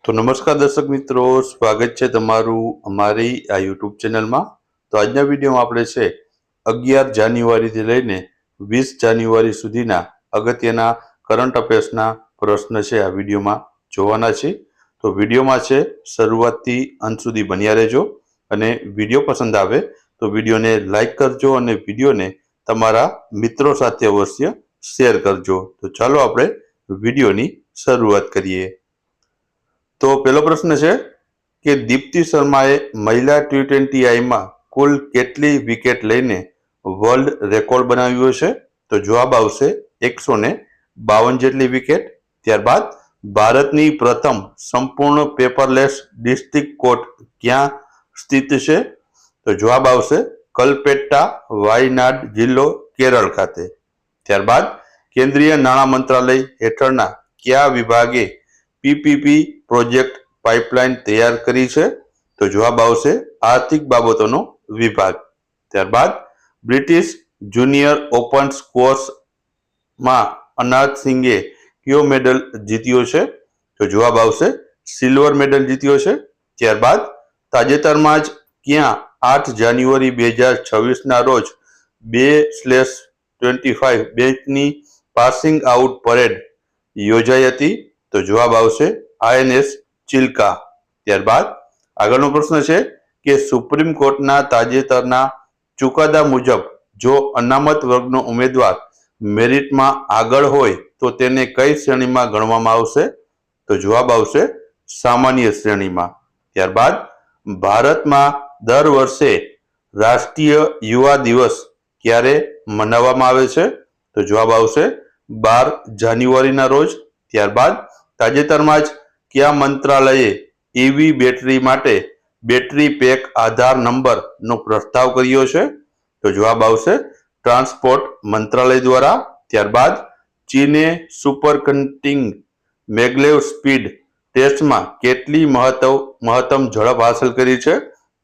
તો નમસ્કાર દર્શક મિત્રો, સ્વાગત છે તમારું અમારી આ યુટ્યુબ ચેનલમાં। તો આજના વિડીયોમાં આપણે છે 11 જાન્યુઆરીથી લઈને 20 જાન્યુઆરી સુધીના અગત્યના કરંટ અફેર્સના પ્રશ્ન છે આ વિડીયોમાં જોવાના છે। તો વિડીયોમાં છે શરૂઆતથી અંત સુધી બન્યા રહેજો અને વિડીયો પસંદ આવે તો વિડીયોને લાઈક કરજો અને વિડીયોને તમારા મિત્રો સાથે અવશ્ય શેર કરજો। તો ચાલો આપણે વિડીયોની શરૂઆત કરીએ। તો પહેલો પ્રશ્ન છે કે દીપ્તિ શર્માએ મહિલા T20I માં કુલ કેટલી વિકેટ લઈને વર્લ્ડ રેકોર્ડ બનાવ્યો છે? તો જવાબ આવશે 152 જેટલી વિકેટ। ત્યારબાદ ભારતની પ્રથમ સંપૂર્ણ પેપરલેસ ડિસ્ટ્રિક્ટ કોર્ટ ક્યાં સ્થિત છે? તો જવાબ આવશે કલ્પેટ્ટા, વાયનાડ જિલ્લો, કેરળ ખાતે। ત્યારબાદ કેન્દ્રીય નાણાં મંત્રાલય હેઠળના કયા વિભાગે પીપીપી પ્રોજેક્ટ પાઇપલાઇન તૈયાર કરી છે? તો જવાબ આવશે આર્થિક બાબતોનો વિભાગ। ત્યારબાદ બ્રિટિશ જુનિયર ઓપન સ્ક્વોશમાં અનાજ સિંઘે કયો મેડલ જીત્યો છે? તો જવાબ આવશે સિલ્વર મેડલ જીત્યો છે। ત્યારબાદ તાજેતરમાં જ ક્યાં 8 જાન્યુઆરી 2026ના રોજ 2/25 બેચની પાસિંગ આઉટ પરેડ યોજાઈ હતી? તો જવાબ આવશે INS ચિલ્કા। ત્યારબાદ આગળનો પ્રશ્ન છે કે સુપ્રીમ કોર્ટના તાજેતરના ચુકાદા મુજબ જો અનામત વર્ગનો ઉમેદવાર મેરિટમાં આગળ હોય તો તેને કઈ શ્રેણીમાં ગણવામાં આવશે? તો જવાબ આવશે સામાન્ય શ્રેણીમાં। ત્યારબાદ ભારતમાં દર વર્ષે રાષ્ટ્રીય યુવા દિવસ ક્યારે મનાવવામાં આવે છે? તો જવાબ આવશે 12 જાન્યુઆરીના રોજ। ત્યારબાદ તાજેતરમાં જ કયા મંત્રાલયે EV બેટરી માટે બેટરી પેક આધાર નંબરનો પ્રસ્તાવ કર્યો છે? તો જવાબ આવશે ટ્રાન્સપોર્ટ મંત્રાલય દ્વારા। ત્યારબાદ ચીને સુપર કન્ટિંગ મેગ્લેવ સ્પીડ ટેસ્ટમાં કેટલી મહત્તમ ઝડપ હાંસલ કરી છે?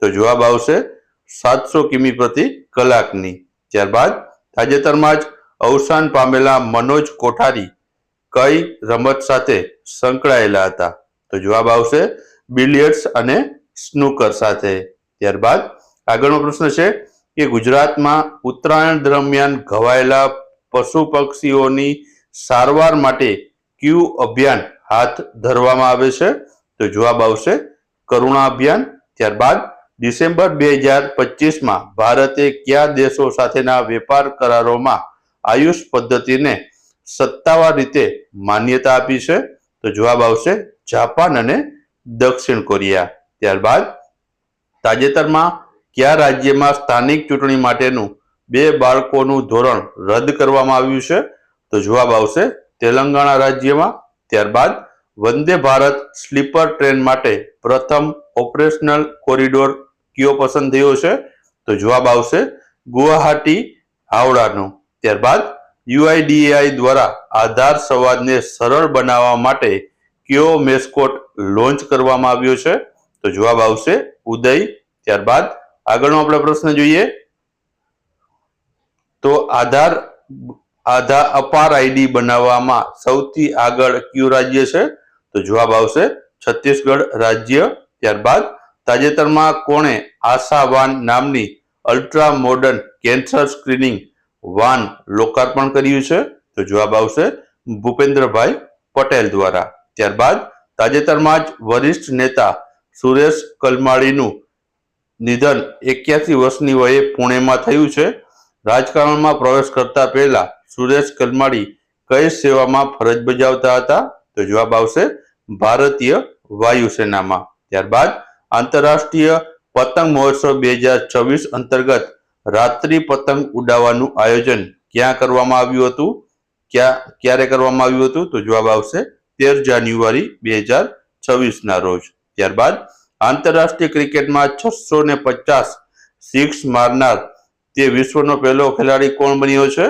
તો જવાબ આવશે 700 કિમી પ્રતિ કલાકની। ત્યારબાદ તાજેતરમાં જ અવસાન પામેલા મનોજ કોઠારી કઈ રમત સાથે સંકળાયેલા હતા? તો જવાબ આવશે બિલિયર્ડ્સ અને સ્નૂકર સાથે। ત્યારબાદ આગળનો પ્રશ્ન છે કે ગુજરાતમાં ઉત્તરાયણ દરમિયાન ઘવાયેલા પશુ પક્ષીઓની સારવાર માટે કયું અભિયાન હાથ ધરવામાં આવે છે? તો જવાબ આવશે કરુણા અભિયાન। ત્યારબાદ ડિસેમ્બર 2025માં ભારતે કયા દેશો સાથેના વેપાર કરારોમાં આયુષ પદ્ધતિને સત્તાવાર રીતે માન્યતા આપી છે? તો જવાબ આવશે જાપાન અને દક્ષિણ કોરિયા। ત્યારબાદ તાજેતરમાં કયા રાજ્યમાં સ્થાનિક ચૂંટણી માટેનું 2 બાળકોનું ધોરણ રદ કરવામાં આવ્યું છે? તો જવાબ આવશે તેલંગાણા રાજ્યમાં। ત્યારબાદ વંદે ભારત સ્લીપર ટ્રેન માટે પ્રથમ ઓપરેશનલ કોરિડોર કયો પસંદ થયો છે? તો જવાબ આવશે ગુવાહાટી હાવડાનો। ત્યારબાદ UIDAI દ્વારા આધાર સંવાદને સરળ બનાવવા માટે કયો મેસ્કોટ લોન્ચ કરવામાં આવ્યો છે? તો જવાબ આવશે ઉદય। ત્યારબાદ આગળનો આપણે પ્રશ્ન જોઈએ તો આધાર અપાર ID બનાવવામાં સૌથી આગળ કયું રાજ્ય છે? તો જવાબ આવશે છત્તીસગઢ રાજ્ય। ત્યારબાદ તાજેતરમાં કોણે આશાવાન નામની ultra modern cancer screening van લોકાર્પણ કર્યું છે? તો જવાબ આવશે ભૂપેન્દ્રભાઈ પટેલ દ્વારા। ત્યારબાદ તાજેતરમાં જ વરિષ્ઠ નેતા સુરેશ કલમાડીનું નિધન 81 વર્ષની વયે પુણેમાં થયું છે। રાજકારણમાં પ્રવેશ કરતા પહેલા સુરેશ કલમાડી કઈ સેવામાં ફરજ બજાવતા હતા? તો જવાબ આવશે ભારતીય વાયુસેનામાં। ત્યારબાદ આંતરરાષ્ટ્રીય પતંગ મહોત્સવ 2026 અંતર્ગત રાત્રિ પતંગ ઉડાવવાનું આયોજન ક્યાં કરવામાં આવ્યું હતું? ક્યારે કરવામાં આવ્યું હતું? તો જવાબ આવશે 13 જાન્યુઆરી 2026ના રોજ। ત્યારબાદ આંતરરાષ્ટ્રીય ક્રિકેટમાં 650 સિક્સ મારનાર તે વિશ્વનો પહેલો ખેલાડી કોણ બન્યો છે?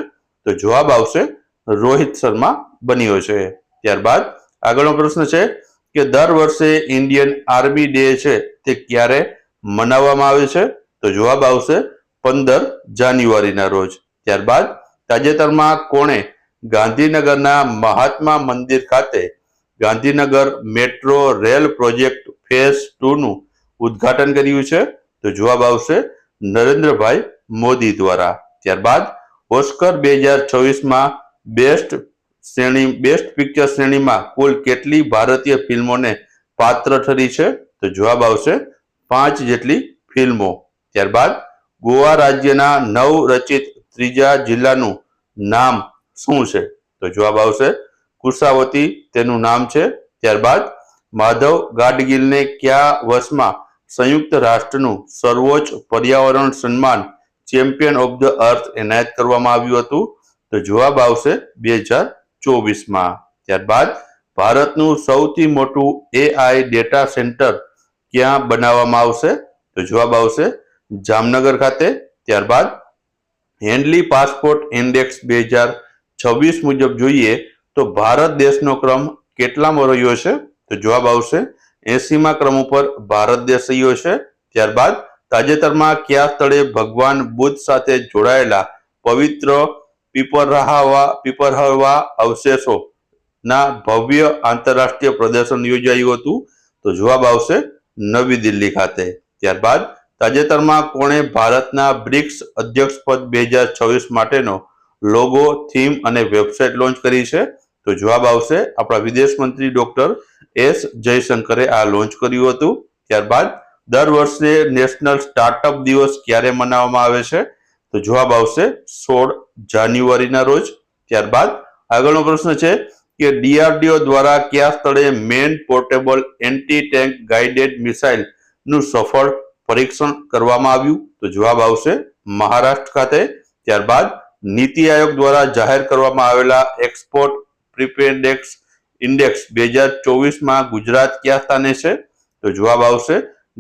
તો જવાબ આવશે રોહિત શર્મા બન્યો છે। ત્યારબાદ આગળનો પ્રશ્ન છે કે દર વર્ષે ઇન્ડિયન આર્મી ડે છે તે ક્યારે મનાવવામાં આવે છે? તો જવાબ આવશે 15 જાન્યુઆરીના રોજ। ત્યારબાદ તાજેતરમાં કોણે ગાંધીનગરના મહાત્મા મંદિર ખાતે Gandhinagar metro rail project phase 2 નું ઉદ્ઘાટન કર્યું છે? તો જવાબ આવશે નરેન્દ્રભાઈ મોદી દ્વારા. ત્યારબાદ ઓસ્કર 2026માં બેસ્ટ પિક્ચર શ્રેણીમાં કુલ કેટલી ભારતીય ફિલ્મોને પાત્ર ઠરી છે? તો જવાબ આવશે 5 જેટલી ફિલ્મો. ત્યારબાદ ગોવા રાજ્યના નવરચિત ત્રીજા જિલ્લાનું નામ શું છે? તો જવાબ આવશે કુશાવતી તેનું નામ છે. ત્યારબાદ માધવ ગાડગીલને કયા વર્ષમાં સંયુક્ત રાષ્ટ્રનું સર્વોચ્ચ પર્યાવરણ સન્માન ચેમ્પિયન ઓફ ધ અર્થ એનાયત કરવામાં આવ્યું હતું? તો જવાબ આવશે 2024માં. ત્યારબાદ ભારતનું સૌથી મોટું AI ડેટા સેન્ટર ક્યાં બનાવવામાં આવશે? તો જવાબ આવશે જામનગર ખાતે. ત્યારબાદ હેન્ડલી પાસપોર્ટ ઇન્ડેક્સ 2026 મુજબ જોઈએ તો ભારત દેશનો ક્રમ કેટલામાં રહ્યો છે? તો જવાબ આવશે 80મા ક્રમ ઉપર ભારત દેશ રહ્યો છે. ત્યારબાદ તાજેતરમાં કયા સ્થળે ભગવાન બુદ્ધ સાથે જોડાયેલા પવિત્ર પીપરહવા અવશેષો ના ભવ્ય આંતરરાષ્ટ્રીય પ્રદર્શન યોજાયું હતું? તો જવાબ આવશે નવી દિલ્હી ખાતે. ત્યારબાદ તાજેતરમાં કોણે ભારતના બ્રિક્સ અધ્યક્ષપદ 2026 માટેનો લોગો, થીમ અને વેબસાઇટ લોન્ચ કરી છે? તો જવાબ આવશે આપણા વિદેશ મંત્રી ડોક્ટર એસ જયશંકરે આ લોન્ચ કર્યું હતું. ત્યારબાદ દર વર્ષે નેશનલ સ્ટાર્ટઅપ દિવસ ક્યારે મનાવવામાં આવે છે? તો જવાબ આવશે 16 જાન્યુઆરીના રોજ. ત્યારબાદ આગળનો પ્રશ્ન છે કે DRDO દ્વારા કયા સ્થળે main portable anti tank guided missile નું સફળ પરીક્ષણ કરવામાં આવ્યું? તો જવાબ આવશે મહારાષ્ટ્ર ખાતે. ત્યારબાદ નીતિ આયોગ દ્વારા જાહેર કરવામાં આવેલા એક્સપોર્ટ પ્રિપેરેડનેસ ઇન્ડેક્સ 2024માં ગુજરાત કયા સ્થાને છે? તો જવાબ આવશે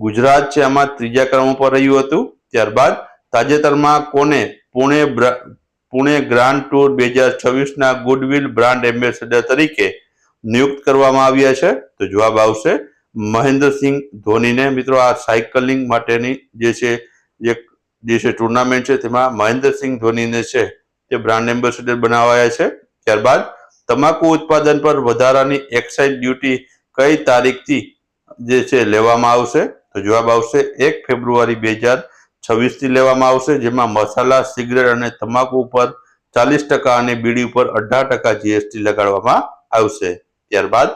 ગુજરાત છે આમાં ત્રીજા ક્રમ ઉપર રહ્યું હતું. ત્યારબાદ તાજેતરમાં કોને પુણે ગ્રાન્ડ ટૂર 2026ના ગુડવિલ બ્રાન્ડ એમ્બેસેડર તરીકે નિયુક્ત કરવામાં આવ્યા છે? તો જવાબ આવશે મહેન્દ્રસિંહ ધોનીને. મિત્રો આ સાયકલિંગ માટેની જે છે ટુર્નામેન્ટ છે તેમાં મહેન્દ્રસિંહ ધોનીને છે તે બ્રાન્ડ એમ્બેસેડર બનાવાયા છે. ત્યારબાદ તમાકુ ઉત્પાદન પર વધારાની એક્સાઇઝ ડ્યુટી કઈ તારીખથી જે છે લેવામાં આવશે? તો જવાબ આવશે 1 ફેબ્રુઆરી 2026થી લેવામાં આવશે, જેમાં મસાલા, સિગરેટ અને તમાકુ ઉપર 40% અને બીડી ઉપર 18% GST લગાડવામાં આવશે. ત્યારબાદ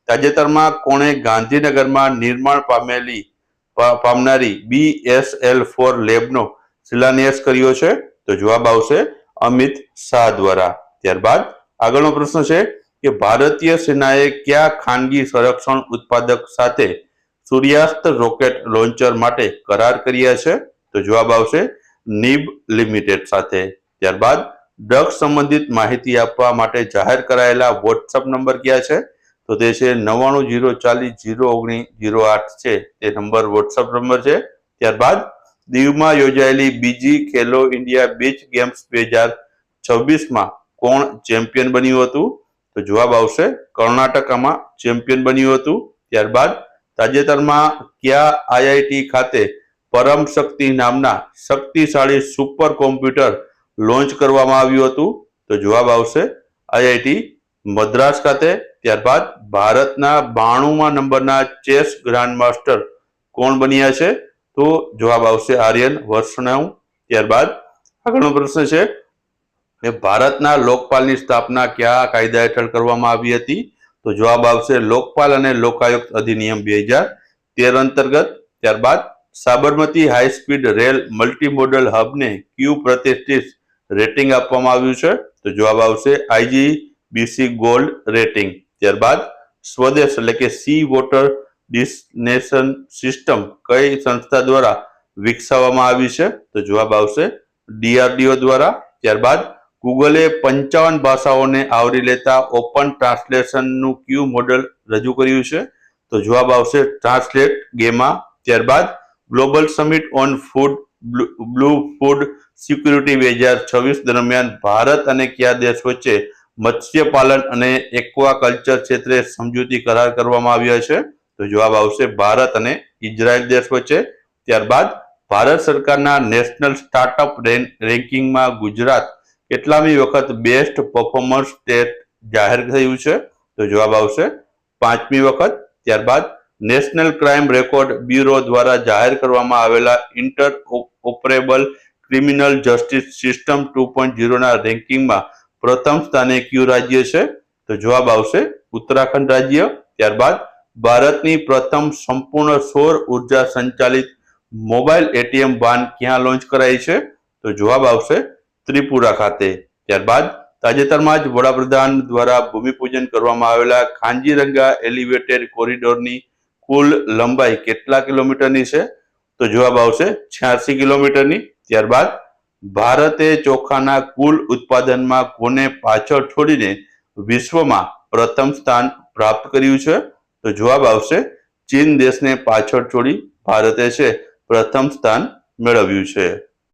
તાજેતરમાં કોણે ગાંધીનગરમાં નિર્માણ પામનારી BSL-4 લેબનો શિલાન્યાસ કર્યો છે? તો જવાબ આવશે અમિત શાહ દ્વારા. ત્યારબાદ આગળનો પ્રશ્ન છે કે ભારતીય સેનાએ કયા ખાનગી સંરક્ષણ ઉત્પાદક સાથે સૂર્યાસ્ત રોકેટ લોન્ચર માટે કરાર કર્યા છે? તો જવાબ આવશે નિબ લિમિટેડ સાથે. ત્યારબાદ ડ્રગ્સ સંબંધિત માહિતી આપવા માટે જાહેર કરાયેલા વોટ્સઅપ નંબર કયા છે? તો તે છે 9904001908 છે તે નંબર વોટ્સઅપ નંબર છે. ત્યારબાદ દીવમાં યોજાયેલી બીજી ખેલો ઇન્ડિયા બીચ ગેમ્સ 2026માં કોણ ચેમ્પિયન બન્યું હતું? તો જવાબ આવશે કર્ણાટકમાં ચેમ્પિયન બન્યું હતું. ત્યારબાદ તાજેતરમાં કયા IIT ખાતે પરમ શક્તિ નામના શક્તિશાળી સુપર કોમ્પ્યુટર લોન્ચ કરવામાં આવ્યું હતું? તો જવાબ આવશે IIT મદ્રાસ ખાતે. ત્યારબાદ ભારતના 92મા નંબરના ચેસ ગ્રાન્ડ માસ્ટર કોણ બન્યા છે? તો જવાબ આવશે આર્યન વર્ષનાઉ. ત્યારબાદ આગળનો પ્રશ્ન છે કે ભારતના લોકપાલની સ્થાપના કયા કાયદા હેઠળ કરવામાં આવી હતી? તો જવાબ આવશે લોકપાલ અને લોકાયુક્ત અધિનિયમ 2013 અંતર્ગત. ત્યારબાદ Sabarmati high speed rail multimodal હબને કયું પ્રતિષ્ઠિત રેટિંગ આપવામાં આવ્યું છે? તો જવાબ આવશે IGBC ગોલ્ડ રેટિંગ. ત્યારબાદ સ્વદેશ એટલે કે સી વોટર ડિસ્ટિનેશન સિસ્ટમ કઈ સંસ્થા દ્વારા વિકસાવવામાં આવી છે? તો જવાબ આવશે DRDO દ્વારા. ત્યારબાદ ગૂગલે 55 ભાષાઓને આવરી લેતા ઓપન ટ્રાન્સલેશનનું કયું મોડેલ રજૂ કર્યું છે? તો જવાબ આવશે ટ્રાન્સલેટ ગેમા. ત્યારબાદ global summit on blue food security 2026 દરમિયાન ભારત અને કયા દેશ વચ્ચે મત્સ્યપાલન અને એક્વાકલ્ચર ક્ષેત્રે સમજૂતી કરાર કરવામાં આવ્યા છે? તો જવાબ આવશે ભારત અને ઇઝરાયલ દેશ વચ્ચે. ત્યારબાદ ભારત સરકારના નેશનલ સ્ટાર્ટઅપ રેન્કિંગમાં ગુજરાત કેટલામી વખત બેસ્ટ પરફોર્મન્સ સ્ટેટ જાહેર થયું છે? તો જવાબ આવશે 5મી વખત. ત્યારબાદ નેશનલ ક્રાઇમ રેકોર્ડ બ્યુરો દ્વારા જાહેર કરવામાં આવેલા inter operable criminal justice system 2.0 રેન્કિંગમાં પ્રથમ સ્થાને કયું રાજ્ય છે? તો જવાબ આવશે ઉત્તરાખંડ રાજ્ય. ત્યારબાદ ભારતની પ્રથમ સંપૂર્ણ સૌર ઉર્જા સંચાલિત મોબાઈલ એટીએમ વાન ક્યાં લોન્ચ કરાઈ છે? તો જવાબ આવશે ત્રિપુરા ખાતે. ત્યારબાદ તાજેતરમાં જ વડાપ્રધાન દ્વારા ભૂમિપૂજન કરવામાં આવેલા ખાંજીરંગા એલિવેટેડ કોરિડોરની કુલ લંબાઈ કેટલા કિલોમીટરની છે? તો જવાબ આવશે 86 કિલોમીટરની. ત્યારબાદ ભારતે ચોખાના કુલ ઉત્પાદનમાં કોને પાછળ છોડીને વિશ્વમાં પ્રથમ સ્થાન પ્રાપ્ત કર્યું છે? તો જવાબ આવશે ચીન દેશને પાછળ છોડી ભારતે પ્રથમ સ્થાન મેળવ્યું છે.